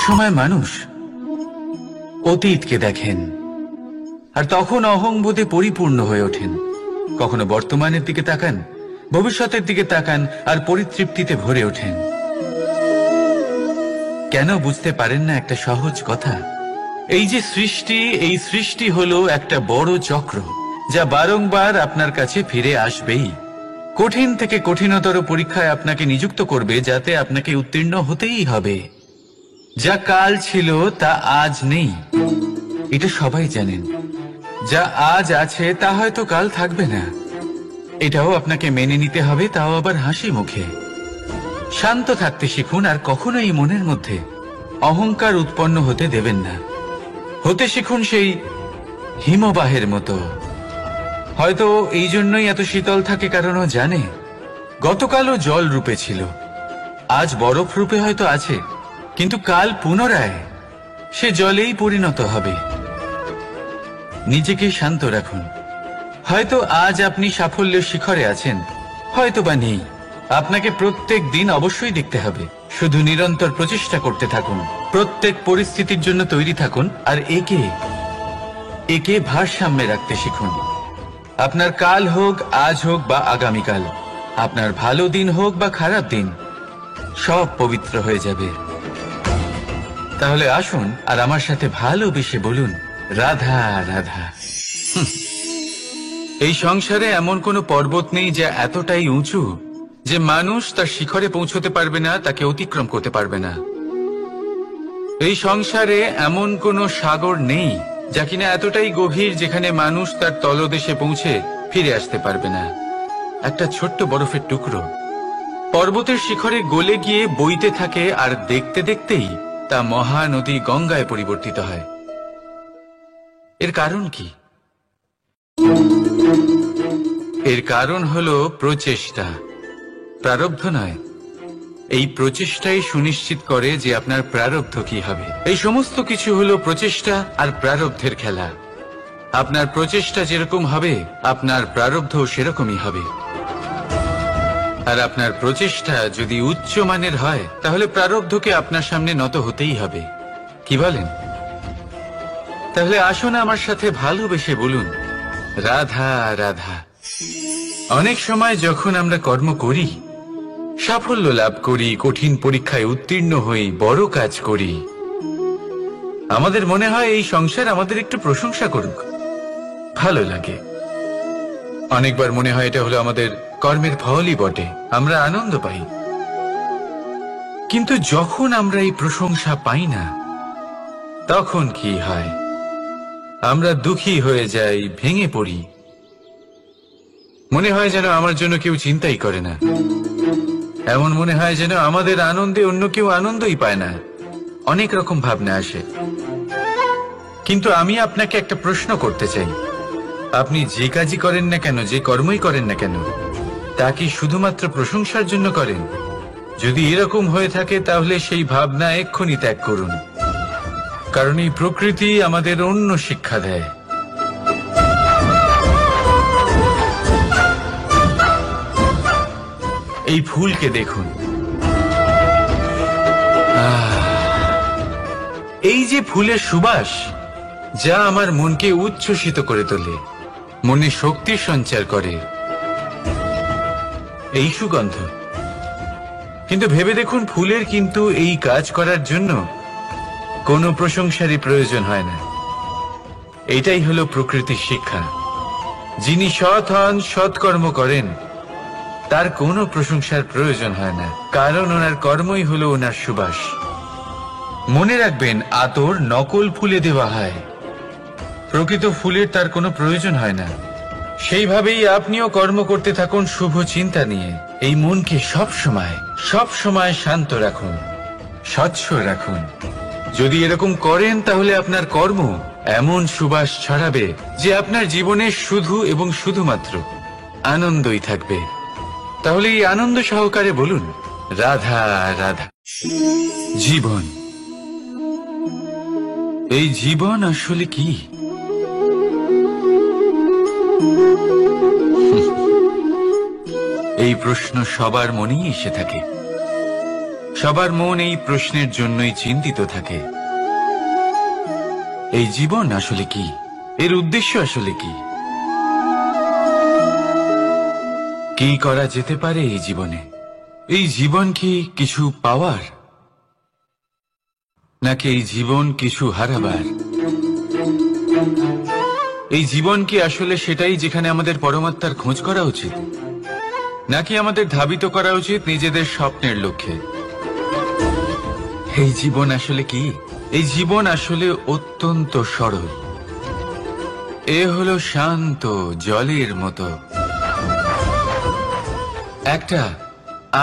সময় মানুষ অতীতকে দেখেন আর তখন অহংবোধে পরিপূর্ণ হয়ে ওঠেন। কখনো বর্তমানের দিকে তাকান, ভবিষ্যতের দিকে তাকান আর পরিতৃপ্তিতে ভরে ওঠেন। কেন বুঝতে পারেন না একটা সহজ কথা? এই যে সৃষ্টি, এই সৃষ্টি হলো একটা বড় চক্র যা বারংবার আপনার কাছে ফিরে আসবেই। কঠিন থেকে কঠিনতর পরীক্ষায় আপনাকে নিযুক্ত করবে, যাতে আপনাকে উত্তীর্ণ হতেই হবে। যা কাল ছিল তা আজ নেই, এটা সবাই জানেন। যা আজ আছে তা হয়তো কাল থাকবে না, এটাও আপনাকে মেনে নিতে হবে, তাও আবার হাসি মুখে। শান্ত থাকতে শিখুন আর কখনোই মনের মধ্যে অহংকার উৎপন্ন হতে দেবেন না। হতে শিখুন সেই হিমবাহের মতো। হয়তো এই জন্যই এত শীতল থাকে, কারণ ও জানে গতকালও জল রূপে ছিল, আজ বরফ রূপে হয়তো আছে, কিন্তু কাল পুনরায় সে জলেই পরিণত হবে। নিজেকে শান্ত রাখুন। হয়তো আজ আপনি সাফল্যের শিখরে আছেন, হয়তো বা নেই। আপনাকে প্রত্যেক দিন অবশ্যই দেখতে হবে। শুধু নিরন্তর প্রচেষ্টা করতে থাকুন, প্রত্যেক পরিস্থিতির জন্য তৈরি থাকুন আর একে ভারসাম্যে রাখতে শিখুন। আপনার কাল হোক, আজ হোক বা আগামীকাল, আপনার ভালো দিন হোক বা খারাপ দিন, সব পবিত্র হয়ে যাবে। তাহলে আসুন আর আমার সাথে ভালোবেসে বলুন, রাধা রাধা। এই সংসারে এমন কোনো পর্বত নেই যা এতটাই উঁচু যে মানুষ তার শিখরে পৌঁছতে পারবে না, তাকে অতিক্রম করতে পারবে না। এই সংসারে এমন কোনো সাগর নেই যা কিনা এতটাই গভীর যেখানে মানুষ তার তলদেশে পৌঁছে ফিরে আসতে পারবে না। একটা ছোট্ট বরফের টুকরো পর্বতের শিখরে গলে গিয়ে বইতে থাকে, আর দেখতে দেখতেই তা মহানদী গঙ্গায় পরিবর্তিত হয়। এর কারণ কি? এর কারণ হলো প্রচেষ্টা, প্রারব্ধ নয়। এই প্রচেষ্টাই সুনিশ্চিত করে যে আপনার প্রারব্ধ কি হবে। এই সমস্ত কিছু হলো প্রচেষ্টা আর প্রারব্ধের খেলা। আপনার প্রচেষ্টা যেরকম হবে, আপনার প্রারব্ধ সেরকমই হবে। আর আপনার প্রচেষ্টা যদি উচ্চ মানের হয়, তাহলে প্রারব্ধকে আপনার সামনে নত হতেই হবে। কি বলেন? তাহলে আসুন আমার সাথে ভালোবেসে বলুন, রাধা রাধা। অনেক সময় যখন আমরা কর্ম করি, সাফল্য লাভ করি, কঠিন পরীক্ষায় উত্তীর্ণ হই, বড় কাজ করি, আমাদের মনে হয় এই সংসার আমাদের একটু প্রশংসা করুক, ভালো লাগে। অনেকবার মনে হয় এটা হলো আমাদের কর্মের ফলই বটে, আমরা আনন্দ পাই। কিন্তু যখন আমরা এই প্রশংসা পাই না, তখন কি হয়? আমরা দুঃখী হয়ে যাই, ভেঙে পড়ি। মনে হয় যেন আমার জন্য কেউ চিন্তাই করে না। এমন মনে হয় যেন আমাদের আনন্দে অন্য কেউ আনন্দই পায় না। অনেক রকম ভাবনা আসে। কিন্তু আমি আপনাকে একটা প্রশ্ন করতে চাই, আপনি যে কাজই করেন না কেন, যে কর্মই করেন না কেন, তা কি শুধুমাত্র প্রশংসার জন্য করেন? যদি এরকম হয়ে থাকে, তাহলে সেই ভাবনা এক্ষুনি ত্যাগ করুন। কারণ এই প্রকৃতি আমাদের অন্য শিক্ষা দেয়। এই ফুলকে দেখুন, এই যে ফুলের সুবাস, যা আমার মনকে উচ্ছ্বসিত করে তোলে, মনে শক্তির সঞ্চার করে, এই সুগন্ধ। কিন্তু ভেবে দেখুন, ফুলের কিন্তু এই কাজ করার জন্য কোনো প্রশংসারই প্রয়োজন হয় না। এটাই হলো প্রকৃতির শিক্ষা। যিনি সৎ হন, সৎকর্ম করেন, তার কোনো প্রশংসার প্রয়োজন হয় না, কারণ ওনার কর্মই হলো ওনার সুবাস। মনে রাখবেন, আতর নকল ফুলে দেওয়া হয়, প্রকৃত ফুলের তার কোনো প্রয়োজন হয় না। সেইভাবেই আপনিও কর্ম করতে থাকুন শুভ চিন্তা নিয়ে। এই মনকে সব সময় শান্ত রাখুন, স্বচ্ছ রাখুন। যদি এরকম করেন, তাহলে আপনার কর্ম এমন সুবাস ছড়াবে যে আপনার জীবনে শুধু এবং শুধুমাত্র আনন্দই থাকবে। তাহলে এই আনন্দ সহকারে বলুন, রাধা রাধা। জীবন, এই জীবন আসলে কি? এই প্রশ্ন সবার মনেই এসে থাকে। সবার মন এই প্রশ্নের জন্যই চিন্তিত থাকে, এই জীবন আসলে কি, এর উদ্দেশ্য আসলে কি, কি করা যেতে পারে এই জীবনে? এই জীবন কি কিছু পাওয়ার, নাকি এই জীবন কিছু হারাবার? এই জীবন কি আসলে সেটাই যেখানে আমাদের পরমাত্মার খোঁজ করা উচিত, নাকি আমাদের ধাবিত করা উচিত নিজেদের স্বপ্নের লক্ষ্যে? এই জীবন আসলে কি? এই জীবন আসলে অত্যন্ত সরল। এ হলো শান্ত জলের মতো, একটা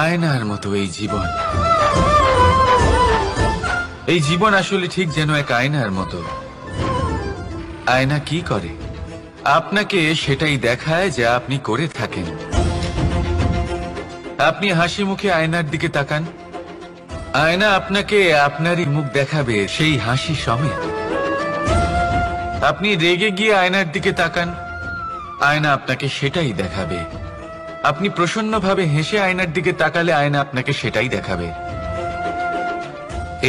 আয়নার মতো এই জীবন। এই জীবন আসলে ঠিক যেন এক আয়নার মতো। আয়না কি করে? আপনাকে সেটাই দেখায় যা আপনি করে থাকেন। আপনি হাসি মুখে আয়নার দিকে তাকান, আয়না আপনাকে আপনারই মুখ দেখাবে সেই হাসি সমেত। আপনি রেগে গিয়ে আয়নার দিকে তাকান, আয়না আপনাকে সেটাই দেখাবে। আপনি প্রসন্নভাবে হেসে আয়নার দিকে তাকালে আয়না আপনাকে সেটাই দেখাবে।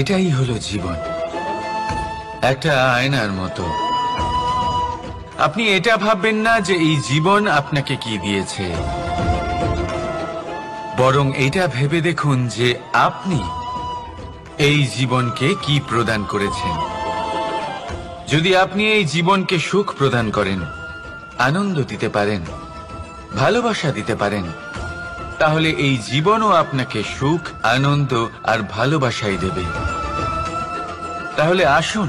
এটাই হলো জীবন, একটা আয়নার মতো। আপনি এটা ভাববেন না যে এই জীবন আপনাকে কি দিয়েছে, বরং এটা ভেবে দেখুন যে আপনি এই জীবনকে কি প্রদান করেছেন। যদি আপনি এই জীবনকে সুখ প্রদান করেন, আনন্দ দিতে পারেন, ভালোবাসা দিতে পারেন, তাহলে এই জীবনও আপনাকে সুখ, আনন্দ আর ভালোবাসাই দেবে। তাহলে আসুন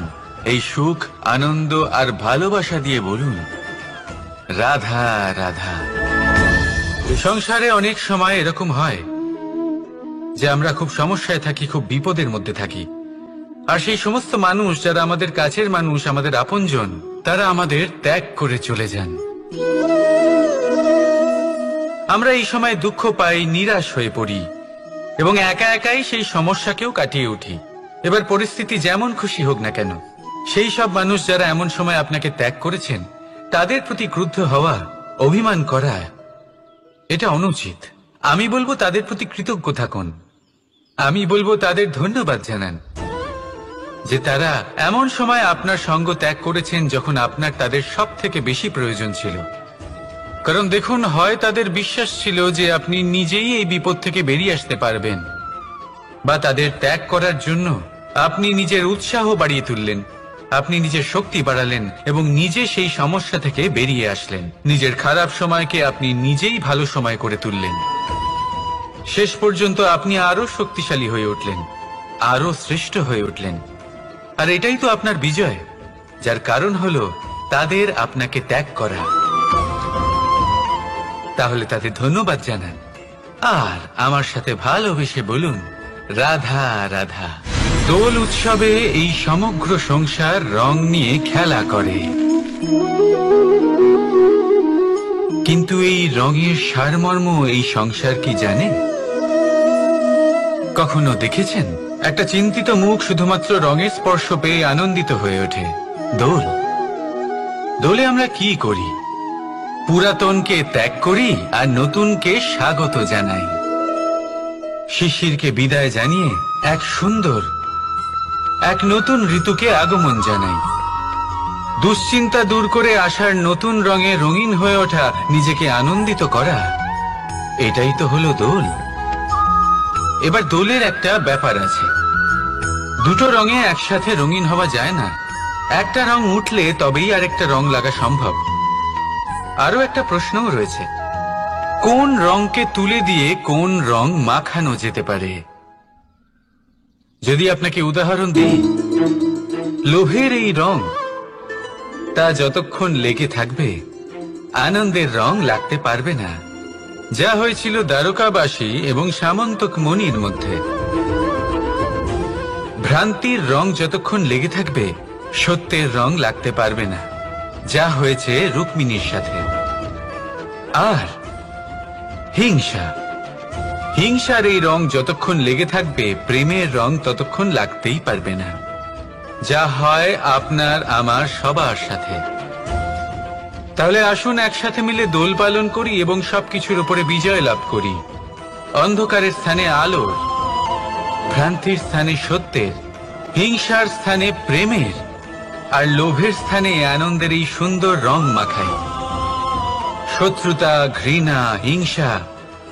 এই সুখ, আনন্দ আর ভালোবাসা দিয়ে বলুন, রাধা রাধা। সংসারে অনেক সময় এরকম হয় যে আমরা খুব সমস্যায় থাকি, খুব বিপদের মধ্যে থাকি, আর সেই সমস্ত মানুষ যারা আমাদের কাছের মানুষ, আমাদের আপনজন, তারা আমাদের ত্যাগ করে চলে যান। আমরা এই সময় দুঃখ পাই, নিরাশ হয়ে পড়ি এবং একা একাই সেই সমস্যাকেও কাটিয়ে উঠি। এবার পরিস্থিতি যেমন খুশি হোক না কেন, সেই সব মানুষ যারা এমন সময় আপনাকে ত্যাগ করেছেন, তাদের প্রতি ক্রুদ্ধ হওয়া, অভিমান করা, এটা অনুচিত। আমি বলবো তাদের প্রতি কৃতজ্ঞ থাকুন। আমি বলবো তাদের ধন্যবাদ জানান যে তারা এমন সময় আপনার সঙ্গ ত্যাগ করেছেন যখন আপনার তাদের সব থেকে বেশি প্রয়োজন ছিল। কারণ দেখুন, হয় তাদের বিশ্বাস ছিল যে আপনি নিজেই এই বিপদ থেকে বেরিয়ে আসতে পারবেন, বা তাদের ত্যাগ করার জন্য আপনি নিজের উৎসাহ বাড়িয়ে তুললেন, আপনি নিজের শক্তি বাড়ালেন এবং নিজে সেই সমস্যা থেকে বেরিয়ে আসলেন। নিজের খারাপ সময়কে আপনি নিজেই ভালো সময় করে তুললেন। শেষ পর্যন্ত আপনি আরো শক্তিশালী হয়ে উঠলেন, আরো শ্রেষ্ঠ হয়ে উঠলেন। আর এটাই তো আপনার বিজয়, যার কারণ হলো তাদের আপনাকে ত্যাগ করা। তাহলে তাদের ধন্যবাদ জানান আর আমার সাথে ভালোবেসে বলুন, রাধা রাধা। দোল উৎসবে এই সমগ্র সংসার রং নিয়ে খেলা করে, কিন্তু এই রঙের সারমর্ম এই সংসার কি জানে? কখনো দেখেছেন একটা চিন্তিত মুখ শুধুমাত্র রঙের স্পর্শ পেয়ে আনন্দিত হয়ে ওঠে? দোলে আমরা কি করি? পুরাতনকে ত্যাগ করি আর নতুনকে স্বাগত জানাই। শিশিরকে বিদায় জানিয়ে এক সুন্দর, এক নতুন ঋতুকে আগমন জানাই। দুশ্চিন্তা দূর করে আসার নতুন রঙে রঙিন হয়ে ওঠা, নিজেকে আনন্দিত করা, এটাই তো হলো দোল। এবার দোলের একটা ব্যাপার আছে, দুটো রঙে একসাথে রঙিন হওয়া যায় না। একটা রং উঠলে তবেই আরেকটা রং লাগা সম্ভব। আরো একটা প্রশ্নও রয়েছে, কোন রংকে তুলে দিয়ে কোন রং মাখানো যেতে পারে? যদি আপনাকে উদাহরণ দিই, লোভের এই রং, তা যতক্ষণ লেগে থাকবে আনন্দের রং লাগতে পারবে না। যা হয়েছিল দ্বারকাবাসী এবং সামন্তক মণির মধ্যে। ভ্রান্তির রং যতক্ষণ লেগে থাকবে সত্যের রং লাগতে পারবে না, যা হয়েছে রুক্মিণীর সাথে। আর হিংসার এই রং যতক্ষণ লেগে থাকবে প্রেমের রং ততক্ষণ লাগতেই পারবে না, যা হয় আপনার আমার সবার সাথে। তাহলে আসুন একসাথে মিলে দোল পালন করি এবং সবকিছুর উপরে বিজয় লাভ করি। অন্ধকারের স্থানে আলোর, ভ্রান্তির স্থানে সত্যের, হিংসার স্থানে প্রেমের, আর লোভের স্থানে আনন্দের এই সুন্দর রং মাখাই। শত্রুতা, ঘৃণা, হিংসা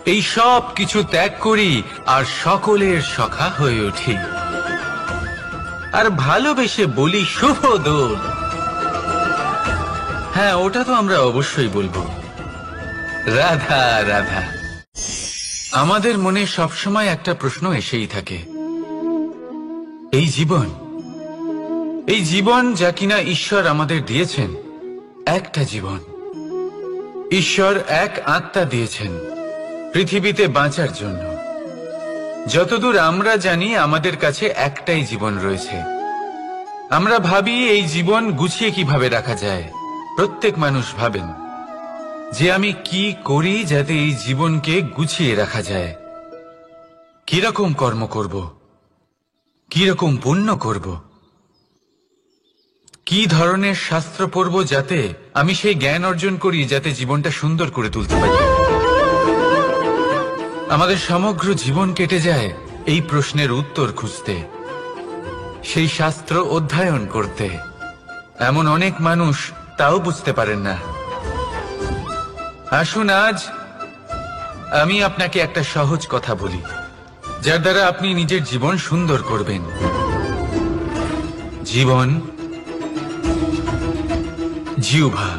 এই সব কিছু ত্যাগ করি আর সকলের সখা হয়ে উঠি। আর ভালোবেসে বলি শুভ দোল। হ্যাঁ, ওটা তো আমরা অবশ্যই বলবো, রাধা রাধা। আমাদের মনে সবসময় একটা প্রশ্ন এসেই থাকে, এই জীবন যা কিনা ঈশ্বর আমাদের দিয়েছেন, একটা জীবন। ঈশ্বর এক আত্মা দিয়েছেন পৃথিবীতে বাঁচার জন্য। যতদূর আমরা জানি আমাদের কাছে একটাই জীবন রয়েছে। আমরা ভাবি এই জীবন গুছিয়ে কিভাবে রাখা যায়। প্রত্যেক মানুষ ভাবেন যে আমি কি করি যাতে এই জীবনকে গুছিয়ে রাখা যায়, কিরকম কর্ম করব, কিরকম পুণ্য করব, কি ধরনের শাস্ত্র পড়ব যাতে আমি সেই জ্ঞান অর্জন করি যাতে জীবনটা সুন্দর করে তুলতে পারি। আমাদের সমগ্র জীবন কেটে যায় এই প্রশ্নের উত্তর খুঁজতে, সেই শাস্ত্র অধ্যয়ন করতে। এমন অনেক মানুষ তাও বুঝতে পারেন না। আসুন আজ আমি আপনাকে একটা সহজ কথা বলি, যার দ্বারা আপনি নিজের জীবন সুন্দর করবেন। জীবন, জিহ্বা,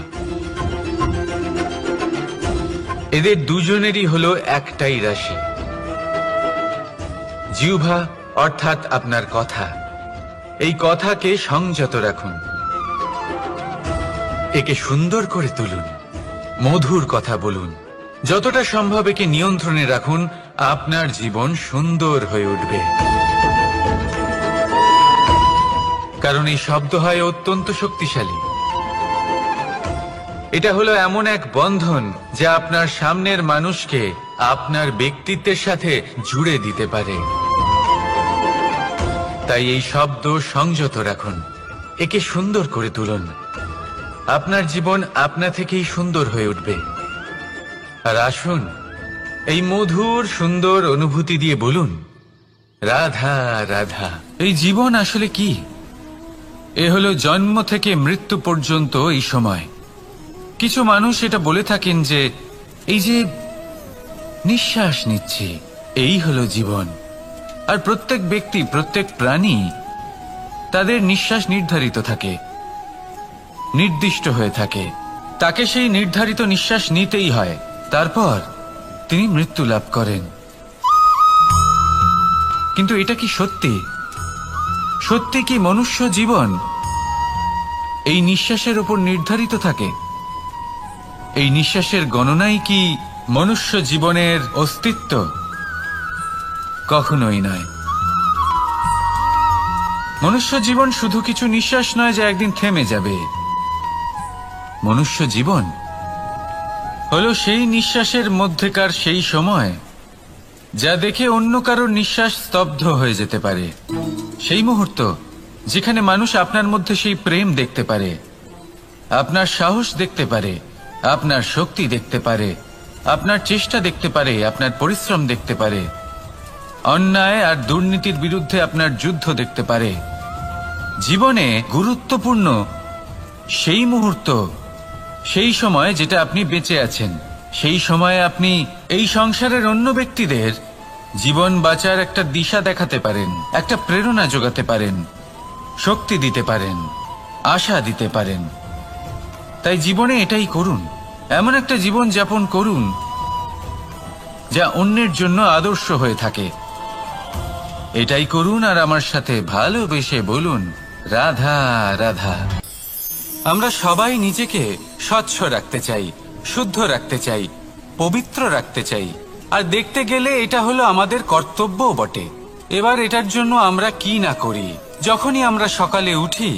এদের দুজনেরই হলো একটাই রাশি। জিহ্বা অর্থাৎ আপনার কথা, এই কথাকে সংযত রাখুন, একে সুন্দর করে তুলুন, মধুর কথা বলুন, যতটা সম্ভব একে নিয়ন্ত্রণে রাখুন। আপনার জীবন সুন্দর হয়ে উঠবে। কারণ এই শব্দ হয় অত্যন্ত শক্তিশালী। এটা হলো এমন এক বন্ধন যা আপনার সামনের মানুষকে আপনার ব্যক্তিত্বের সাথে জুড়ে দিতে পারে। তাই এই শব্দ সংযত রাখুন, একে সুন্দর করে তুলুন। আপনার জীবন আপনা থেকেই সুন্দর হয়ে উঠবে। আর আসুন এই মধুর সুন্দর অনুভূতি দিয়ে বলুন, রাধা রাধা। এই জীবন আসলে কি? এ হলো জন্ম থেকে মৃত্যু পর্যন্ত এই সময়। কিছু মানুষ এটা বলে থাকেন যে এই যে নিঃশ্বাস নিচ্ছি, এই হলো জীবন। আর প্রত্যেক ব্যক্তি, প্রত্যেক প্রাণী, তাদের নিঃশ্বাস নির্ধারিত থাকে, নির্দিষ্ট হয়ে থাকে। তাকে সেই নির্ধারিত নিঃশ্বাস নিতেই হয়, তারপর তিনি মৃত্যু লাভ করেন। কিন্তু এটা কি সত্যি? সত্যি কি মনুষ্য জীবন এই নিঃশ্বাসের উপর নির্ধারিত থাকে? এই নিঃশ্বাসের গণনাই কি মনুষ্য জীবনের অস্তিত্ব? কখনোই নয়। মনুষ্য জীবন শুধু কিছু নিঃশ্বাস নয় যা একদিন থেমে যাবে। মনুষ্য জীবন হলো সেই নিঃশ্বাসের মধ্যেকার সেই সময় যা দেখে অন্য কারোর নিঃশ্বাস স্তব্ধ হয়ে যেতে পারে। সেই মুহূর্ত যেখানে মানুষ আপনার মধ্যে সেই প্রেম দেখতে পারে, আপনার সাহস দেখতে পারে, আপনার শক্তি দেখতে পারে, আপনার চেষ্টা দেখতে পারে, আপনার পরিশ্রম দেখতে পারে, অন্যায় আর দুর্নীতির বিরুদ্ধে আপনার যুদ্ধ দেখতে পারে। জীবনে গুরুত্বপূর্ণ সেই মুহূর্ত, সেই সময় যেটা আপনি বেঁচে আছেন। সেই সময়ে আপনি এই সংসারের অন্য ব্যক্তিদের জীবন বাঁচার একটা দিশা দেখাতে পারেন, একটা প্রেরণা যোগাতে পারেন, শক্তি দিতে পারেন, আশা দিতে পারেন। তাই জীবনে এটাই করুন, এমন একটা জীবন যাপন করুন যা অন্যের জন্য আদর্শ হয়ে থাকে। এটাই করুন আর আমার সাথে ভালোবেসে বলুন, রাধা রাধা। আমরা সবাই নিজেকে স্বচ্ছ রাখতে চাই, শুদ্ধ রাখতে চাই, পবিত্র রাখতে চাই। আর দেখতে গেলে এটা হলো আমাদের কর্তব্যও বটে। এবার এটার জন্য আমরা কি না করি। যখনই আমরা সকালে উঠি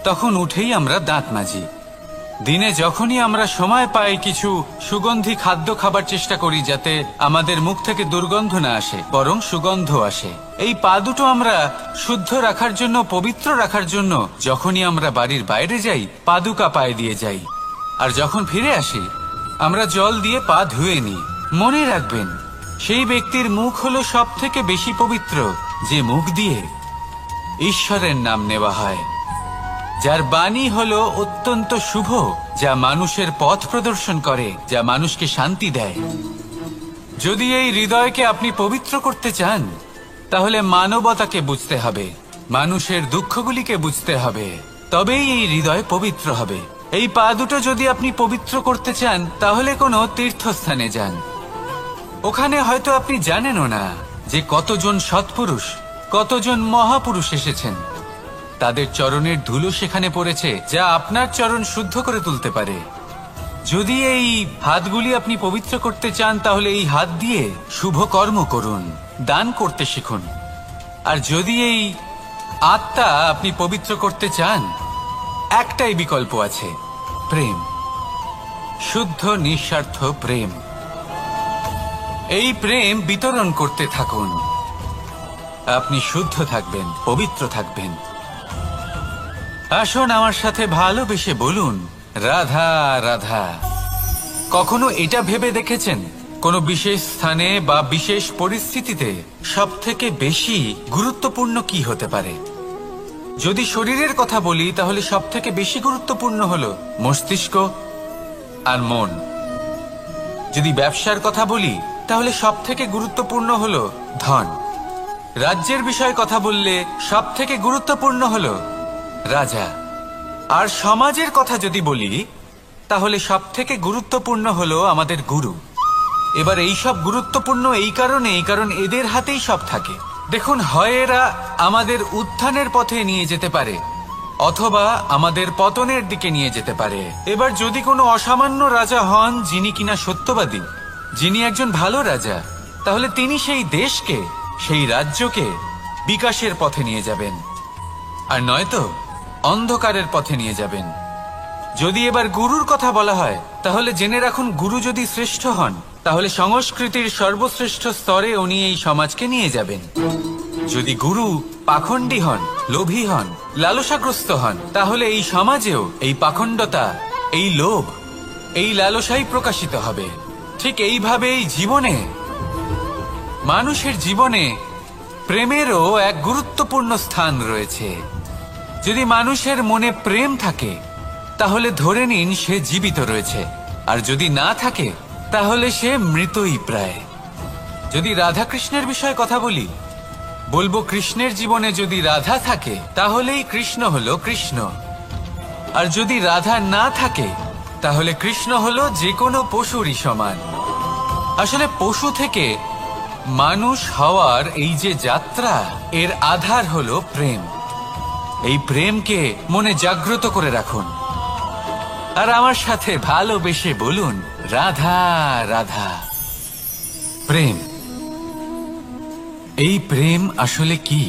তখন উঠেই আমরা দাঁত মাজি। দিনে যখনই আমরা সময় পাই কিছু সুগন্ধি খাদ্য খাবার চেষ্টা করি যাতে আমাদের মুখ থেকে দুর্গন্ধ না আসে, বরং সুগন্ধ আসে। এই পা দুটো আমরা শুদ্ধ রাখার জন্য, পবিত্র রাখার জন্য যখনই আমরা বাড়ির বাইরে যাই পাদুকা পায়ে দিয়ে যাই, আর যখন ফিরে আসি আমরা জল দিয়ে পা ধুয়ে নিই। মনে রাখবেন, সেই ব্যক্তির মুখ হলো সব থেকে বেশি পবিত্র যে মুখ দিয়ে ঈশ্বরের নাম নেওয়া হয়, যার বাণী হলো অত্যন্ত শুভ, যা মানুষের পথ প্রদর্শন করে, যা মানুষকে শান্তি দেয়। যদি এই হৃদয়কে আপনি পবিত্র করতে চান, তাহলে মানবতাকে বুঝতে হবে, মানুষের দুঃখগুলিকে বুঝতে হবে, তবেই এই হৃদয় পবিত্র হবে। এই পা দুটো যদি আপনি পবিত্র করতে চান, তাহলে কোনো তীর্থস্থানে যান। ওখানে হয়তো আপনি জানেনও না যে কতজন সৎপুরুষ, কতজন মহাপুরুষ এসেছেন। তাদের চরণের ধুলো সেখানে পড়েছে, যা আপনার চরণ শুদ্ধ করে তুলতে পারে। যদি এই হাতগুলি আপনি পবিত্র করতে চান, তাহলে এই হাত দিয়ে শুভ কর্ম করুন, দান করতে শিখুন। আর যদি এই আত্মা আপনি পবিত্র করতে চান, একটাই বিকল্প আছে, প্রেম, শুদ্ধ নিঃস্বার্থ প্রেম। এই প্রেম বিতরণ করতে থাকুন, আপনি শুদ্ধ থাকবেন, পবিত্র থাকবেন। আসুন আমার সাথে ভালোবেসে বলুন, রাধা রাধা। কখনো এটা ভেবে দেখেছেন কোনো বিশেষ স্থানে বা বিশেষ পরিস্থিতিতে সবথেকে বেশি গুরুত্বপূর্ণ কি হতে পারে? যদি শরীরের কথা বলি, তাহলে সবথেকে বেশি গুরুত্বপূর্ণ হলো মস্তিষ্ক আর মন। যদি ব্যবসার কথা বলি, তাহলে সবথেকে গুরুত্বপূর্ণ হলো ধন। রাজ্যের বিষয়ে কথা বললে সবথেকে গুরুত্বপূর্ণ হলো রাজা। আর সমাজের কথা যদি বলি, তাহলে সবথেকে গুরুত্বপূর্ণ হলো আমাদের গুরু। এবার এই সব গুরুত্বপূর্ণ কারণ এদের হাতেই সব থাকে। দেখুন, হয় এরা আমাদের উত্থানের পথে নিয়ে যেতে পারে, অথবা আমাদের পতনের দিকে নিয়ে যেতে পারে। এবার যদি কোনো অসামান্য রাজা হন, যিনি কিনা সত্যবাদী, যিনি একজন ভালো রাজা, তাহলে তিনি সেই দেশকে, সেই রাজ্যকে বিকাশের পথে নিয়ে যাবেন, আর নয়তো অন্ধকারের পথে নিয়ে যাবেন। যদি এবার গুরুর কথা বলা হয়, তাহলে জেনে রাখুন, গুরু যদি শ্রেষ্ঠ হন, তাহলে সংস্কৃতির সর্বশ্রেষ্ঠ স্তরে উনি এই সমাজকে নিয়ে যাবেন। যদি গুরু পাখণ্ডী হন, লোভী হন, লালসাগ্রস্ত হন, তাহলে এই সমাজেও এই পাখণ্ডতা, এই লোভ, এই লালসাই প্রকাশিত হবে। ঠিক এইভাবেই জীবনে, মানুষের জীবনে প্রেমেরও এক গুরুত্বপূর্ণ স্থান রয়েছে। যদি মানুষের মনে প্রেম থাকে, তাহলে ধরে নিন সে জীবিত রয়েছে, আর যদি না থাকে, তাহলে সে মৃতই প্রায়। যদি রাধা কৃষ্ণের বিষয়ে কথা বলি, বলবো কৃষ্ণের জীবনে যদি রাধা থাকে, তাহলেই কৃষ্ণ হলো কৃষ্ণ। আর যদি রাধা না থাকে, তাহলে কৃষ্ণ হলো যে কোনো পশুরই সমান। আসলে পশু থেকে মানুষ হওয়ার এই যে যাত্রা, এর আধার হলো প্রেম। এই প্রেমকে মনে জাগ্রত করে রাখুন, আর আমার সাথে ভালোবেসে বলুন, রাধা রাধা। প্রেম, এই প্রেম আসলে কি?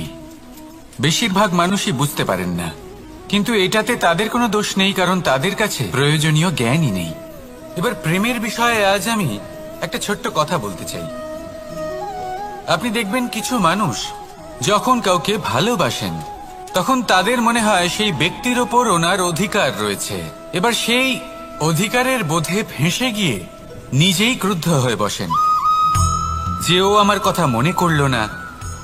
বেশিরভাগ মানুষই বুঝতে পারেন না, কিন্তু এটাতে তাদের কোনো দোষ নেই, কারণ তাদের কাছে প্রয়োজনীয় জ্ঞানই নেই। এবার প্রেমের বিষয়ে আজ আমি একটা ছোট্ট কথা বলতে চাই। আপনি দেখবেন কিছু মানুষ যখন কাউকে ভালোবাসেন, তখন তাদের মনে হয় সেই ব্যক্তির ওপর ওনার অধিকার রয়েছে। এবার সেই অধিকারের বোধে ফেঁসে গিয়ে নিজেই ক্রুদ্ধ হয়ে বসেন, যে ও আমার কথা মনে করলো না,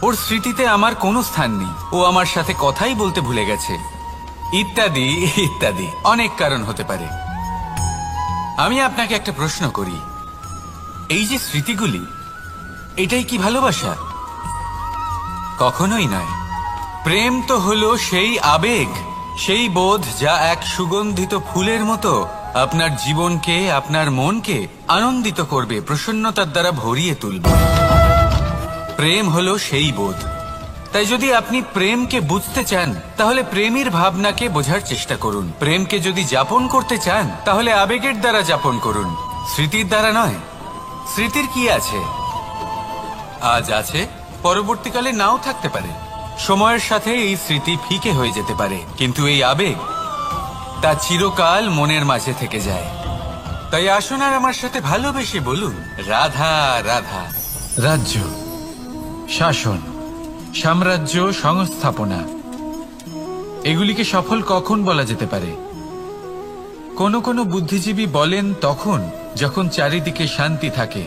ওর স্মৃতিতে আমার কোনো স্থান নেই, ও আমার সাথে কথাই বলতে ভুলে গেছে, ইত্যাদি ইত্যাদি অনেক কারণ হতে পারে। আমি আপনাকে একটা প্রশ্ন করি, এই যে স্মৃতিগুলি, এটাই কি ভালোবাসা? কখনোই নয়। প্রেম তো হলো সেই আবেগ, সেই বোধ, যা এক সুগন্ধিত ফুলের মতো আপনার জীবনকে, আপনার মনকে আনন্দিত করবে, প্রসন্নতার দ্বারা ভরিয়ে তুলবে। প্রেম হলো সেই বোধ। তাই যদি আপনি প্রেমকে বুঝতে চান, তাহলে প্রেমের ভাবনাকে বোঝার চেষ্টা করুন। প্রেমকে যদি যাপন করতে চান, তাহলে আবেগের দ্বারা যাপন করুন, স্মৃতির দ্বারা নয়। স্মৃতির কি আছে? আজ আছে, পরবর্তীকালে নাও থাকতে পারে। সময়ের সাথে এই স্মৃতি ফিকে হয়ে যেতে পারে, কিন্তু এই আবেগ, তা চিরকাল মনের মাঝে থেকে যায়। তাই আসুন আর আমার সাথে ভালোবেসে বলুন, রাধা রাধা। রাজ্য, শাসন, সাম্রাজ্য, সংস্থাপনা, এগুলিকে সফল কখন বলা যেতে পারে? কোনো কোনো বুদ্ধিজীবী বলেন তখন, যখন চারিদিকে শান্তি থাকে,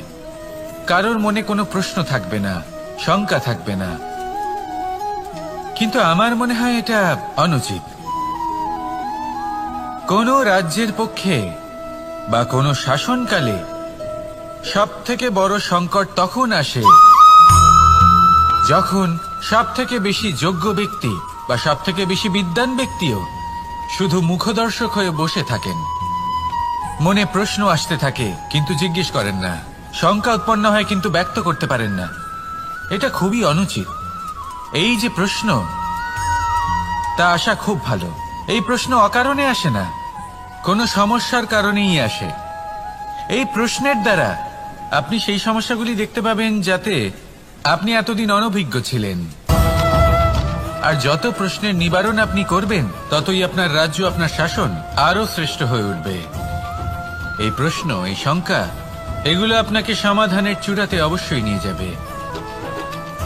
কারোর মনে কোনো প্রশ্ন থাকবে না, শঙ্কা থাকবে না, কিন্তু আমার মনে হয় এটা অনুচিত। কোন রাজ্যের পক্ষে বা কোন শাসনকালে সব থেকে বড় সংকট তখন আসে যখন সব থেকে বেশি যোগ্য ব্যক্তি বা সব থেকে বেশি বিদ্বান ব্যক্তিও শুধু মুখদর্শক হয়ে বসে থাকেন। মনে প্রশ্ন আসতে থাকে কিন্তু জিজ্ঞেস করেন না, শঙ্কা উৎপন্ন হয় কিন্তু ব্যক্ত করতে পারেন না। এটা খুবই অনুচিত। এই যে প্রশ্ন, তা আসা খুব ভালো। এই প্রশ্ন অকারণে আসে না, কোনো সমস্যার কারণেই আসে। এই প্রশ্নের দ্বারা আপনি সেই সমস্যাগুলি দেখতে পাবেন যাতে আপনি এতদিন অনভিজ্ঞ ছিলেন। আর যত প্রশ্নের নিবারণ আপনি করবেন, ততই আপনার রাজ্য, আপনার শাসন আরো শ্রেষ্ঠ হয়ে উঠবে। এই প্রশ্ন, এই শঙ্কা, এগুলো আপনাকে সমাধানের চূড়াতে অবশ্যই নিয়ে যাবে।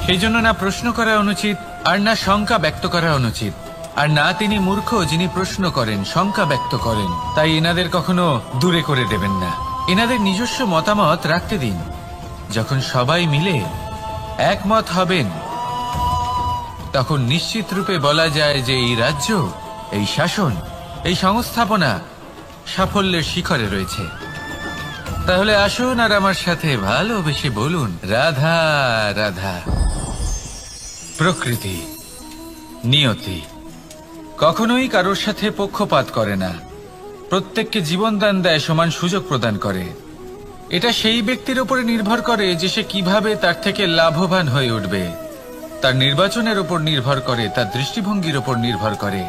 সেই জন্য না প্রশ্ন করা অনুচিত, আর না শঙ্কা ব্যক্ত করা অনুচিত, আর না তিনি মূর্খ যিনি প্রশ্ন করেন, শঙ্কা ব্যক্ত করেন। তাই এনাদের কখনো দূরে করে দেবেন না, এনাদের নিজস্ব মতামত রাখতে দিন। যখন সবাই মিলে একমত হবেন, তখন নিশ্চিত রূপে বলা যায় যে এই রাজ্য, এই শাসন, এই সংস্থাপনা সাফল্যের শিখরে রয়েছে। তাহলে আসুন আর আমার সাথে ভালোবেসে বলুন, রাধা রাধা। প্রকৃতি, নিয়তি কখনোই কারোর সাথে পক্ষপাত করে না, প্রত্যেককে জীবনদান দেয়, সমান সুযোগ প্রদান করে। এটা সেই ব্যক্তির উপরে নির্ভর করে যে সে কিভাবে তার থেকে লাভবান হয়ে উঠবে। তার নির্বাচনের উপর নির্ভর করে, তার দৃষ্টিভঙ্গির উপর নির্ভর করে,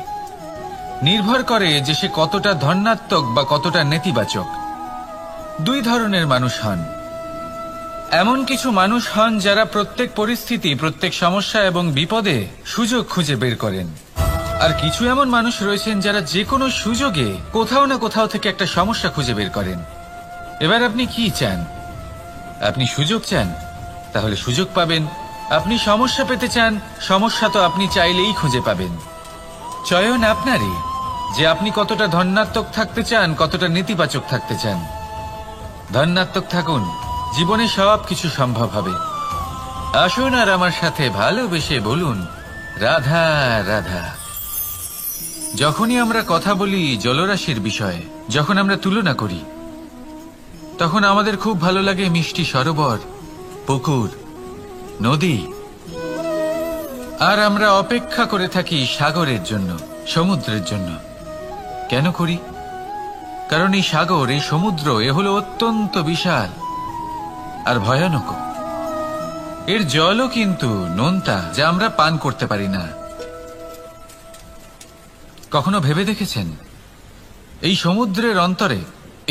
নির্ভর করে যে সে কতটা ধনাত্মক বা কতটা নেতিবাচক। দুই ধরনের মানুষ হন। এমন কিছু মানুষ হন যারা প্রত্যেক পরিস্থিতি, প্রত্যেক সমস্যা এবং বিপদে সুযোগ খুঁজে বের করেন। আর কিছু এমন মানুষ রয়েছেন যারা যে কোনো সুযোগে কোথাও না কোথাও থেকে একটা সমস্যা খুঁজে বের করেন। এবার আপনি কি চান? আপনি সুযোগ চান, তাহলে সুযোগ পাবেন। আপনি সমস্যা পেতে চান, সমস্যা তো আপনি চাইলেই খুঁজে পাবেন। চয়ন আপনারই, যে আপনি কতটা ধনাত্মক থাকতে চান, কতটা নেতিবাচক থাকতে চান। ধনাত্মক থাকুন, জীবনে সব কিছু সম্ভব হবে। আসুন আর আমার সাথে ভালোবেসে বলুন, রাধা রাধা। যখনই আমরা কথা বলি জলরাশির বিষয়ে, যখন আমরা তুলনা করি, তখন আমাদের খুব ভালো লাগে মিষ্টি সরোবর, পুকুর, নদী। আর আমরা অপেক্ষা করে থাকি সাগরের জন্য, সমুদ্রের জন্য। কেন করি? কারণ এই সাগর, এই সমুদ্র, এ হলো অত্যন্ত বিশাল আর ভয়ানক। এর জলও কিন্তু নোনতা, যা আমরা পান করতে পারি না। কখনো ভেবে দেখেছেন এই সমুদ্রের অন্তরে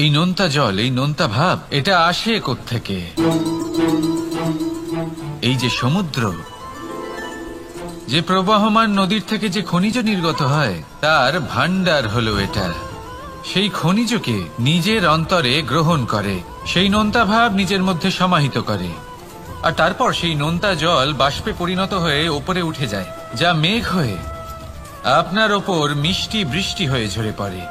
এই নোনতা জল, এই নোনতা ভাব, এটা আসে কোত্থেকে? এই যে সমুদ্র, যে প্রবাহমান নদীর থেকে যে খনিজ নির্গত হয়, তার ভান্ডার হলো এটা। সেই খনিজকে নিজের অন্তরে গ্রহণ করে, সেই নোনতা ভাব নিজের মধ্যে সমাহিত করে, আর তারপর সেই নোনতা জল বাষ্পে পরিণত হয়ে ওপরে উঠে যায়, যা মেঘ হয়ে আপনার ওপর মিষ্টি বৃষ্টি হয়ে ঝরে পড়ে।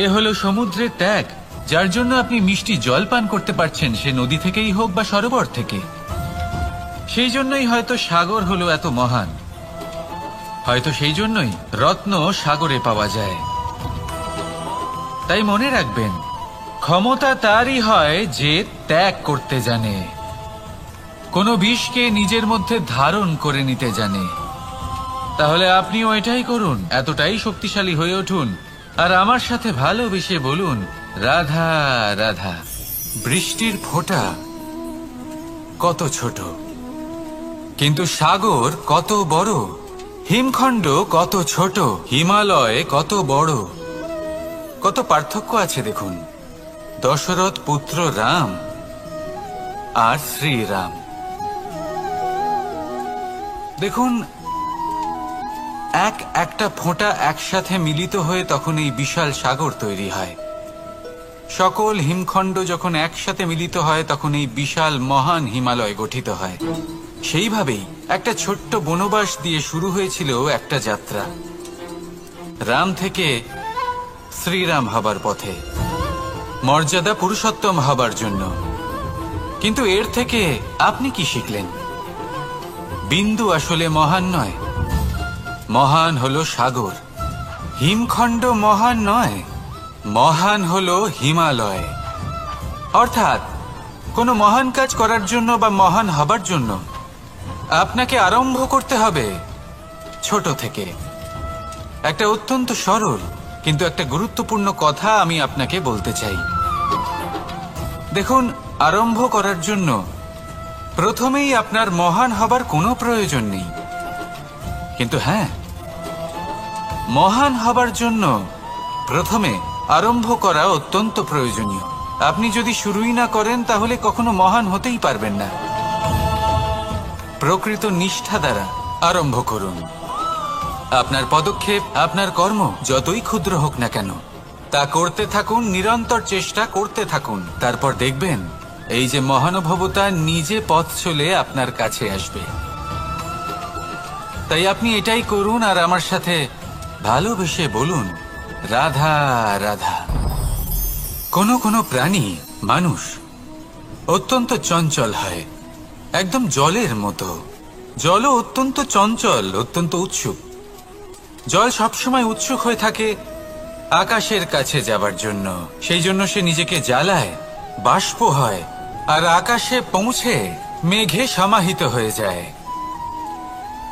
এ হলো সমুদ্রের ত্যাগ, যার জন্য আপনি মিষ্টি জল পান করতে পারছেন, সে নদী থেকেই হোক বা সরোবর থেকে। সেই জন্যই হয়তো সাগর হলো এত মহান, হয়তো সেই জন্যই রত্ন সাগরে পাওয়া যায়। তাই মনে রাখবেন, ক্ষমতা তারই হয় যে ত্যাগ করতে জানে, কোনো বিষকে নিজের মধ্যে ধারণ করে নিতে জানে। তাহলে আপনিও এটাই করুন, এতটাই শক্তিশালী হয়ে উঠুন, আর আমার সাথে ভালোবেসে বলুন, রাধা রাধা। বৃষ্টির ফোঁটা কত ছোট, কিন্তু সাগর কত বড়। হিমখণ্ড কত ছোট, হিমালয় কত বড়। কত পার্থক্য আছে দেখুন। দশরথ পুত্র রাম আর শ্রীরাম। দেখুন, একটা ফোঁটা একসাথে মিলিত হয়ে তখন এই বিশাল সাগর তৈরি হয়। সকল হিমখণ্ড যখন একসাথে মিলিত হয়, তখন এই বিশাল মহান হিমালয় গঠিত হয়। সেইভাবেই একটা ছোট্ট বনবাস দিয়ে শুরু হয়েছিল একটা যাত্রা, রাম থেকে শ্রীরাম হবার পথে, মর্যাদা পুরুষোত্তম হবার জন্য। কিন্তু এর থেকে আপনি কি শিখলেন? বিন্দু আসলে মহান নয়, মহান হলো সাগর, হিমখণ্ড মহান নয়, মহান হলো হিমালয়। অর্থাৎ কোনো মহান কাজ করার জন্য বা মহান হবার জন্য আপনাকে আরম্ভ করতে হবে ছোট থেকে। একটা অত্যন্ত সরল কিন্তু একটা গুরুত্বপূর্ণ কথা আমি আপনাকে বলতে চাই। দেখুন, আরম্ভ করার জন্য প্রথমেই আপনার মহান হবার কোনো প্রয়োজন নেই, কিন্তু হ্যাঁ, মহান হবার জন্য প্রথমে আরম্ভ করা অত্যন্ত প্রয়োজনীয়। আপনি যদি শুরুই না করেন তাহলে কখনো মহান হতেই পারবেন না। প্রকৃত নিষ্ঠা দ্বারা আরম্ভ করুন। আপনার পদক্ষেপ, আপনার কর্ম যতই ক্ষুদ্র হোক না কেন, তা করতে থাকুন, নিরন্তর চেষ্টা করতে থাকুন। তারপর দেখবেন এই যে মহানুভবতা নিজে পথ চলে আপনার কাছে আসবে। তাই আপনি এটাই করুন আর আমার সাথে ভালোবেসে বলুন, রাধা রাধা। কোনো প্রাণী, মানুষ অত্যন্ত চঞ্চল হয়, একদম জলের মতো। জলও অত্যন্ত চঞ্চল, অত্যন্ত উৎসুক। জল সবসময় উৎসুক হয়ে থাকে আকাশের কাছে যাবার জন্য। সেই জন্য সে নিজেকে জ্বালায়, বাষ্প হয়, আর আকাশে পৌঁছে মেঘে সমাহিত হয়ে যায়।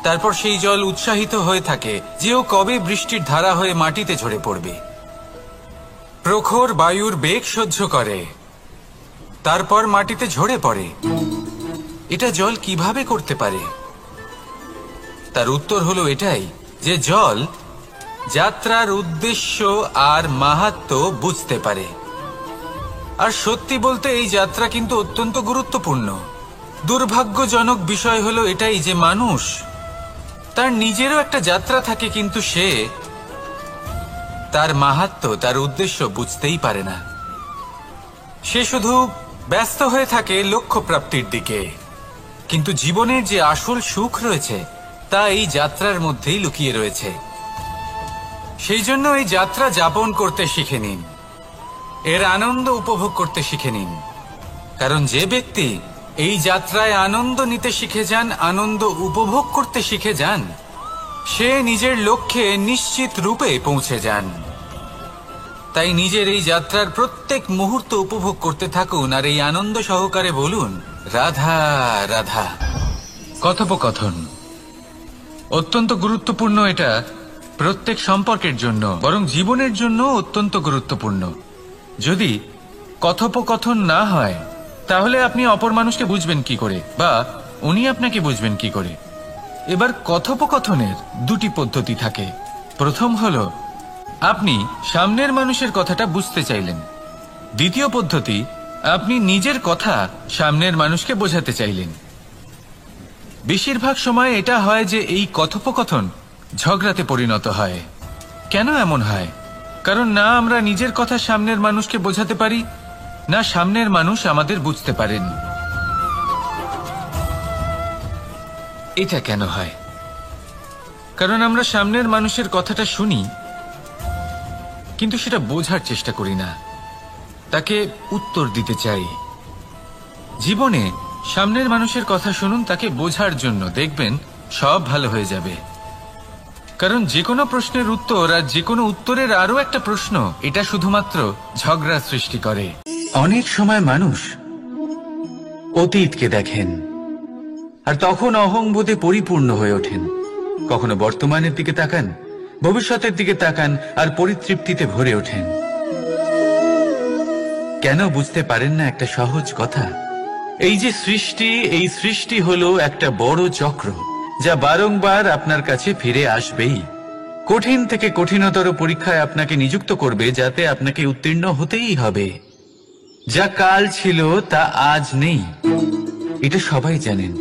তারপর সেই জল উৎসাহিত হয়ে থাকে যে ও কবে বৃষ্টির ধারা হয়ে মাটিতে ঝরে পড়বে। প্রখর বায়ুর বেগ সহ্য করে, তারপর মাটিতে ঝরে পড়ে। এটা জল কিভাবে করতে পারে? তার উত্তর হলো এটাই যে জল যাত্রার উদ্দেশ্য আর মাহাত্ম্য বুঝতে পারে। আর সত্যি বলতে এই যাত্রা কিন্তু অত্যন্ত গুরুত্বপূর্ণ। দুর্ভাগ্যজনক বিষয় হলো এটাই যে মানুষ, তার নিজেরও একটা যাত্রা থাকে, কিন্তু সে তার মাহাত্ম্য, তার উদ্দেশ্য বুঝতেই পারে না। সে শুধু ব্যস্ত হয়ে থাকে লক্ষ্য প্রাপ্তির দিকে। কিন্তু জীবনের যে আসল সুখ রয়েছে তা এই যাত্রার মধ্যেই লুকিয়ে রয়েছে। সেই জন্য এই যাত্রা যাপন করতে শিখে নিন, এর আনন্দ উপভোগ করতে শিখে নিন। কারণ যে ব্যক্তি এই যাত্রায় আনন্দ নিতে শিখে যান, আনন্দ উপভোগ করতে শিখে যান, সে নিজের লক্ষ্যে নিশ্চিত রূপে পৌঁছে যান। তাই নিজের এই যাত্রার প্রত্যেক মুহূর্ত উপভোগ করতে থাকুন আর এই আনন্দ সহকারে বলুন, রাধা রাধা। কথোপকথন অত্যন্ত গুরুত্বপূর্ণ। এটা প্রত্যেক সম্পর্কের জন্য, বরং জীবনের জন্য অত্যন্ত গুরুত্বপূর্ণ। যদি কথোপকথন না হয় তাহলে আপনি অপর মানুষকে বুঝবেন কি করে, বা উনি আপনাকে বুঝবেন কি করে? এবার কথোপকথনের দুটি পদ্ধতি থাকে। প্রথম হলো আপনি সামনের মানুষের কথাটা বুঝতে চাইলেন। দ্বিতীয় পদ্ধতি, আপনি নিজের কথা সামনের মানুষকে বোঝাতে চাইলেন। বেশিরভাগ সময় এটা হয় যে এই কথোপকথন ঝগড়াতে পরিণত হয়। কেন এমন হয়? কারণ না আমরা নিজের কথা সামনের মানুষকে বোঝাতে পারি, না সামনের মানুষ আমাদের বুঝতে পারেন। এটা কেন হয়? কারণ আমরা সামনের মানুষের কথাটা শুনি, কিন্তু সেটা বোঝার চেষ্টা করি না, তাকে উত্তর দিতে চাই। জীবনে সামনের মানুষের কথা শুনুন তাকে বোঝার জন্য, দেখবেন সব ভালো হয়ে যাবে। কারণ যে কোনো প্রশ্নের উত্তর আর যে কোনো উত্তরের আরো একটা প্রশ্ন, এটা শুধুমাত্র ঝগড়া সৃষ্টি করে। অনেক সময় মানুষ অতীতকে দেখেন আর তখন অহংবোধে পরিপূর্ণ হয়ে ওঠেন। কখনো বর্তমানের দিকে তাকান, ভবিষ্যতের দিকে তাকান আর পরিতৃপ্তিতে ভরে ওঠেন। কেন বুঝতে পারেন না একটা সহজ কথা? এই যে সৃষ্টি, এই সৃষ্টি হলো একটা বড় চক্র যা বারংবার আপনার কাছে ফিরে আসবেই। কঠিন থেকে কঠিনতর পরীক্ষায় আপনাকে নিযুক্ত করবে, যাতে আপনাকে উত্তীর্ণ হতেই হবে। যা কাল ছিল তা আজ নেই, এটা সবাই জানেন।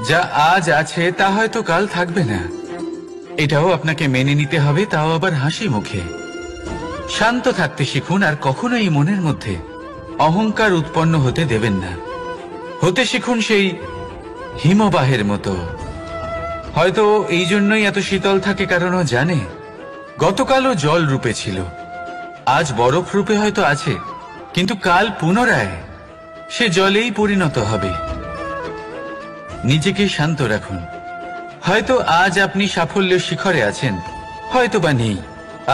যা আজ আছে তা হয়তো কাল থাকবে না, এটাও আপনাকে মেনে নিতে হবে, তাও আবার হাসি মুখে। শান্ত থাকতে শিখুন আর কখনোই মনের মধ্যে অহংকার উৎপন্ন হতে দেবেন না। হতে শিখুন সেই হিমবাহের মতো। হয়তো এই জন্যই এত শীতল থাকে, কারণ ও জানে গতকালও জল রূপে ছিল, আজ বরফ রূপে হয়তো আছে, কিন্তু কাল পুনরায় সে জলেই পরিণত হবে। নিজেকে শান্ত রাখুন, হয়তো আজ আপনি সাফল্যের শিখরে আছেন, হয়তো বা নেই।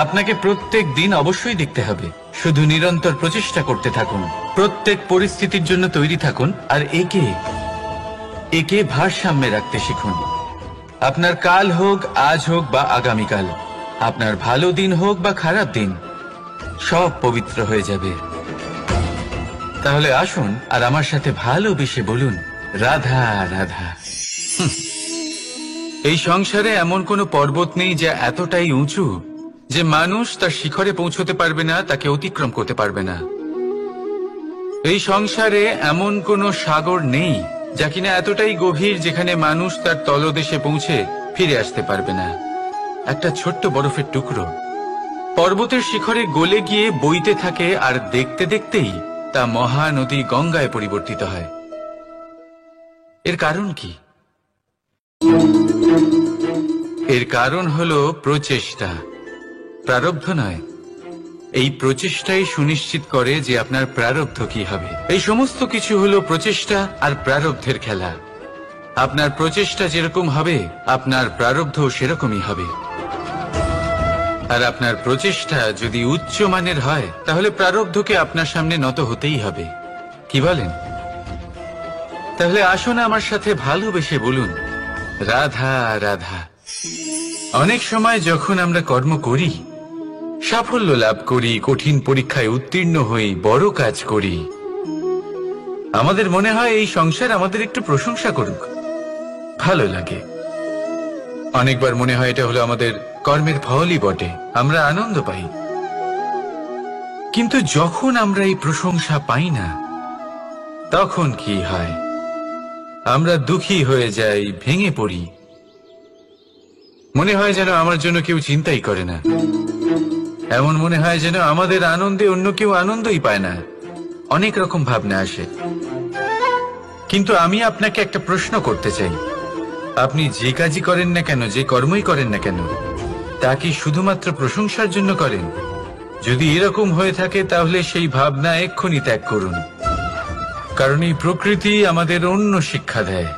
আপনাকে প্রত্যেক দিন অবশ্যই দেখতে হবে। শুধু নিরন্তর প্রচেষ্টা করতে থাকুন, প্রত্যেক পরিস্থিতির জন্য তৈরি থাকুন, আর একে ভারসাম্যে রাখতে শিখুন। আপনার কাল হোক, আজ হোক বা আগামীকাল, আপনার ভালো দিন হোক বা খারাপ দিন, সব পবিত্র হয়ে যাবে। তাহলে আসুন আর আমার সাথে ভালোবেসে বলুন, রাধা রাধা। এই সংসারে এমন কোনো পর্বত নেই যা এতটাই উঁচু যে মানুষ তার শিখরে পৌঁছতে পারবে না, তাকে অতিক্রম করতে পারবে না। এই সংসারে এমন কোনো সাগর নেই যা কিনা এতটাই গভীর যেখানে মানুষ তার তলদেশে পৌঁছে ফিরে আসতে পারবে না। একটা ছোট্ট বরফের টুকরো পর্বতের শিখরে গলে গিয়ে বইতে থাকে, আর দেখতে দেখতেই তা মহানদী গঙ্গায় পরিবর্তিত হয়। এর কারণ কি? এর কারণ হলো প্রচেষ্টা, প্রারব্ধ নয়। এই প্রচেষ্টাই সুনিশ্চিত করে যে আপনার প্রারব্ধ কি হবে। এই সমস্ত কিছু হলো প্রচেষ্টা আর প্রারব্ধের খেলা। আপনার প্রচেষ্টা যেরকম হবে, আপনার প্রারব্ধ সেরকমই হবে। আর আপনার প্রচেষ্টা যদি উচ্চ মানের হয়, তাহলে প্রারব্ধকে আপনার সামনে নত হতেই হবে। কি বলেন? তাহলে আসুন আমার সাথে ভালোবেসে বলুন, রাধা রাধা। অনেক সময় যখন আমরা কর্ম করি, সাফল্য লাভ করি, কঠিন পরীক্ষায় উত্তীর্ণ হই, বড় কাজ করি, আমাদের মনে হয় এই সংসার আমাদের একটু প্রশংসা করুক, ভালো লাগে। অনেকবার মনে হয় এটা হলো আমাদের কর্মের ফলই বটে, আমরা আনন্দ পাই। কিন্তু যখন আমরা এই প্রশংসা পাই না, তখন কি হয়? আমরা দুঃখী হয়ে যাই, ভেঙে পড়ি। মনে হয় যেন আমার জন্য কেউ চিন্তাই করে না। এমন মনে হয় যেন আমাদের আনন্দে অন্য কেউ আনন্দই পায় না। অনেক রকম ভাবনা আসে। কিন্তু আমি আপনাকে একটা প্রশ্ন করতে চাই, আপনি যে কাজই করেন না কেন, যে কর্মই করেন না কেন, তা কি শুধুমাত্র প্রশংসার জন্য করেন? যদি এরকম হয়ে থাকে, তাহলে সেই ভাবনা এক্ষুনি ত্যাগ করুন। কারণ এই প্রকৃতি আমাদের অন্য শিক্ষা দেয়।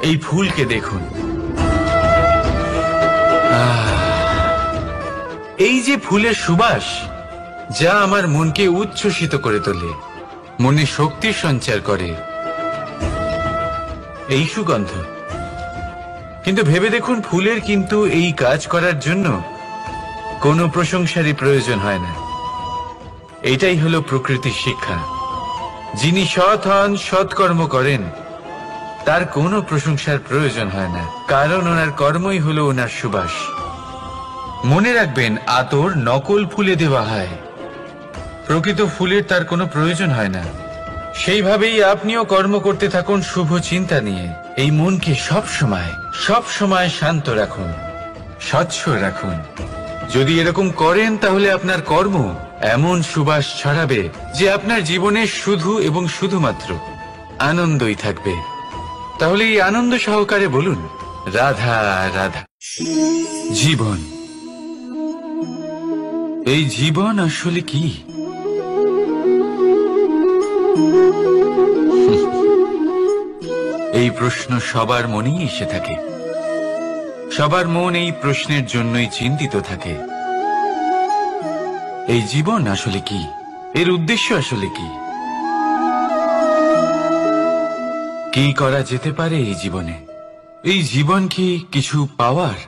এই ফুলকে দেখুন, এই যে ফুলের সুবাস, যা আমার মনকে উচ্ছ্বসিত করে তোলে, মনে শক্তির সঞ্চার করে, এই সুগন্ধ। কিন্তু ভেবে দেখুন, ফুলের কিন্তু এই কাজ করার জন্য কোনো প্রশংসারই প্রয়োজন হয় না। এটাই হলো প্রকৃতির শিক্ষা। যিনি সৎ হন, সৎকর্ম করেন, তার কোনো প্রশংসার প্রয়োজন হয় না, কারণ ওনার কর্মই হলো ওনার সুবাস। মনে রাখবেন, আতর নকল ফুলে দেওয়া হয়, প্রকৃত ফুলের তার কোনো প্রয়োজন হয় না। সেইভাবেই আপনিও কর্ম করতে থাকুন শুভ চিন্তা নিয়ে। এই মনকে সব সময় শান্ত রাখুন, স্বচ্ছ রাখুন। যদি এরকম করেন, তাহলে আপনার কর্ম এমন সুবাস ছড়াবে যে আপনার জীবনে শুধু এবং শুধুমাত্র আনন্দই থাকবে। তাহলে এই আনন্দ সহকারে বলুন, রাধা রাধা। জীবন, এই জীবন আসলে কি? এই প্রশ্ন সবার মনেই এসে থাকে। সবার মন এই প্রশ্নের জন্যই চিন্তিত থাকে। এই জীবন আসলে কি? এর উদ্দেশ্য আসলে কি? কি করা যেতে পারে এই জীবনে? এই জীবন কি কিছু পাওয়ার,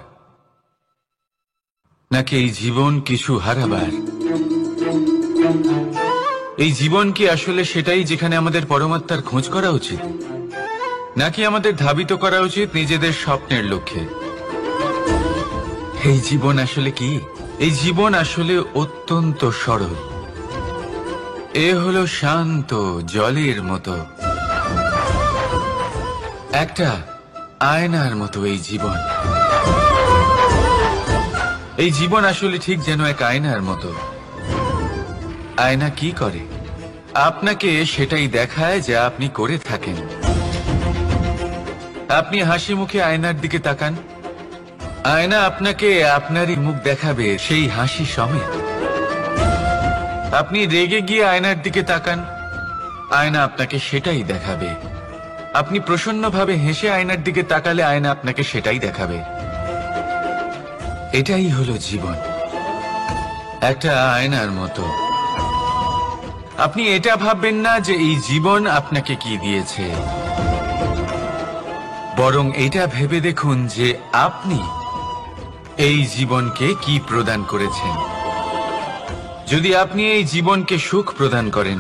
নাকি এই জীবন কিছু হারাবার? এই জীবন কি আসলে সেটাই যেখানে আমাদের পরমাত্মার খোঁজ করা উচিত, নাকি আমাদের ধাবিত করা উচিত নিজেদের স্বপ্নের লক্ষ্যে? এই জীবন আসলে কি? এই জীবন আসলে অত্যন্ত সরল। এ হলো শান্ত জলের মতো, একটা আয়নার মতো এই জীবন। এই জীবন আসলে ঠিক যেন এক আয়নার মতো। আয়না কি করে? আপনাকে সেটাই দেখায় যা আপনি করে থাকেন। আপনি হাসি মুখে আয়নার দিকে তাকান, আয়না আপনাকে আপনারই মুখ দেখাবে, সেই হাসি সমেত। আপনি রেগে গিয়ে আয়নার দিকে তাকান, আয়না আপনাকে সেটাই দেখাবে। আপনি প্রসন্নভাবে হেসে আয়নার দিকে তাকালে আয়না আপনাকে সেটাই দেখাবে। এটাই হলো জীবন, একটা আয়নার মতো। আপনি এটা ভাববেন না যে এই জীবন আপনাকে কি দিয়েছে, বরং এটা ভেবে দেখুন যে আপনি এই জীবনকে কি প্রদান করেছেন। যদি আপনি এই জীবনকে সুখ প্রদান করেন,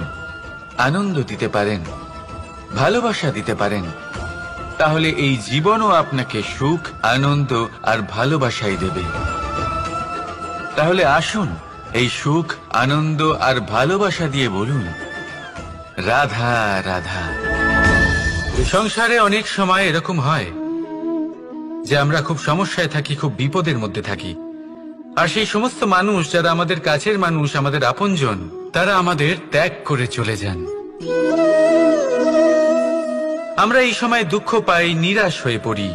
আনন্দ দিতে পারেন, ভালোবাসা দিতে পারেন, তাহলে এই জীবনও আপনাকে সুখ, আনন্দ আর ভালোবাসাই দেবে। তাহলে আসুন এই সুখ, আনন্দ আর ভালোবাসা দিয়ে বলুন, রাধা রাধা। সংসারে অনেক সময় এরকম হয় যে আমরা খুব সমস্যায় থাকি, খুব বিপদের মধ্যে থাকি। আর সেই সমস্ত মানুষ যারা আমাদের কাছের মানুষ, আমাদের আপনজন, তারা আমাদের ত্যাগ করে চলে যান। আমরা এই সময় দুঃখ পাই, নিরাশ হয়ে পড়ি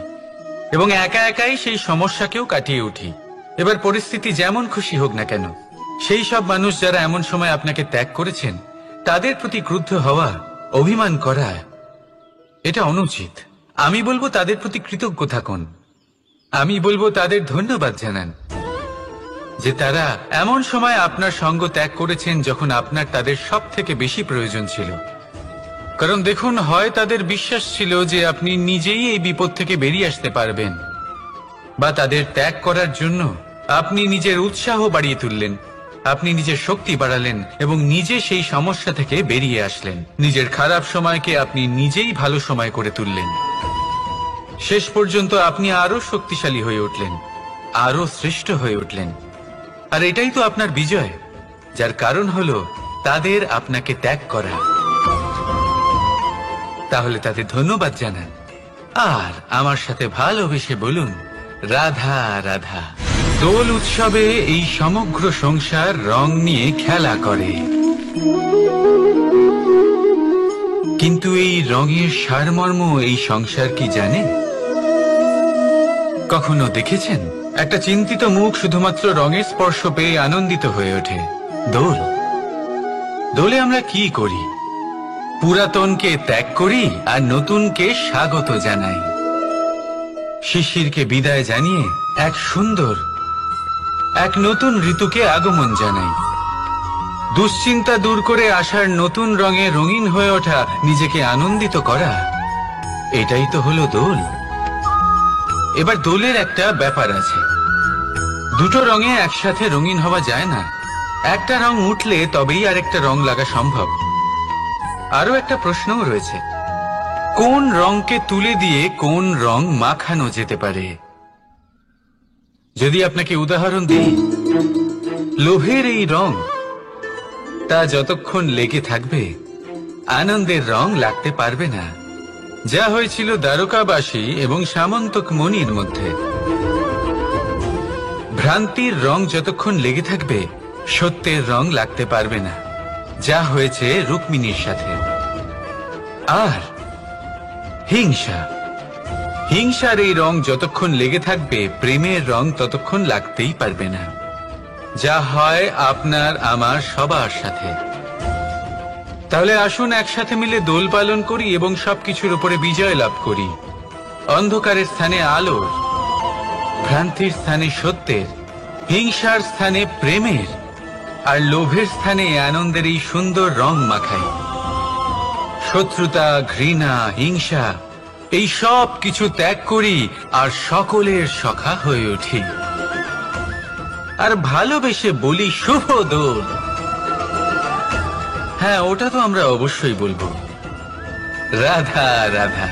এবং একা একাই সেই সমস্যাকেও কাটিয়ে উঠি। এবার পরিস্থিতি যেমন খুশি হোক না কেন, সেই সব মানুষ যারা এমন সময় আপনাকে ত্যাগ করেছেন, তাদের প্রতি ক্রুদ্ধ হওয়া, অভিমান করা, এটা অনুচিত। আমি বলবো তাদের প্রতি কৃতজ্ঞ থাকুন। আমি বলবো তাদের ধন্যবাদ জানান যে তারা এমন সময় আপনার সঙ্গ ত্যাগ করেছেন যখন আপনার তাদের সব থেকে বেশি প্রয়োজন ছিল। কারণ দেখুন, হয় তাদের বিশ্বাস ছিল যে আপনি নিজেই এই বিপদ থেকে বেরিয়ে আসতে পারবেন, বা তাদের ত্যাগ করার জন্য আপনি নিজের উৎসাহ বাড়িয়ে তুললেন, আপনি নিজের শক্তি বাড়ালেন এবং নিজে সেই সমস্যা থেকে বেরিয়ে আসলেন। নিজের খারাপ সময়কে আপনি নিজেই ভালো সময় করে তুললেন। শেষ পর্যন্ত আপনি আরো শক্তিশালী হয়ে উঠলেন, আরো শ্রেষ্ঠ হয়ে উঠলেন। আর এটাই তো আপনার বিজয়, যার কারণ হলো তাদের আপনাকে ত্যাগ করা। তাহলে তাদের ধন্যবাদ জানান আর আমার সাথে ভালোবেসে বলুন, রাধা রাধা। দোল উৎসবে এই সমগ্র সংসার রং নিয়ে খেলা করে, কিন্তু এই রঙের সারমর্ম এই সংসার কি জানে? কখনো দেখেছেন একটা চিন্তিত মুখ শুধুমাত্র রঙের স্পর্শ পেয়ে আনন্দিত হয়ে ওঠে? দোলে আমরা কি করি? পুরাতনকে ত্যাগ করি আর নতুনকে স্বাগত জানাই। শিশিরকে বিদায় জানিয়ে এক সুন্দর, এক নতুন ঋতুকে আগমন জানাই। দুশ্চিন্তা দূর করে আসার নতুন রঙে রঙিন হয়ে ওঠা, নিজেকে আনন্দিত করা, এটাই তো হলো দোল। এবার দোলের একটা ব্যাপার আছে, দুটো রঙে একসাথে রঙিন হওয়া যায় না। একটা রং উঠলে তবেই আরেকটা রং লাগা সম্ভব। আরো একটা প্রশ্নও রয়েছে, কোন রংকে তুলে দিয়ে কোন রং মাখানো যেতে পারে? যদি আপনাকে উদাহরণ দিই, লোভের এই রং, তা যতক্ষণ লেগে থাকবে আনন্দের রং লাগতে পারবে না। যা হয়েছিল দ্বারকাবাসী এবং সামন্তক মণির মধ্যে। ভ্রান্তির রং যতক্ষণ লেগে থাকবে সত্যের রং লাগতে পারবে না, যা হয়েছে রুক্মিণীর সাথে। আর হিংসার এই রং যতক্ষণ লেগে থাকবে প্রেমের রং ততক্ষণ লাগতেই পারবে না, যা হয় আপনার আমার সবার সাথে। তাহলে আসুন একসাথে মিলে দোল পালন করি এবং সবকিছুর উপরে বিজয় লাভ করি। অন্ধকারের স্থানে আলোর, ভ্রান্তির স্থানে সত্যের, হিংসার স্থানে প্রেমের, আর লোভের স্থানে আনন্দের এই সুন্দর রং মাখাই। শত্রুতা, ঘৃণা, হিংসা, এই সব কিছু ত্যাগ করি আর সকলের সখা হয়ে উঠি। আর ভালোবেসে বলি, শুভ দোল। হ্যাঁ, ওটা তো আমরা অবশ্যই বলবো, রাধা রাধা।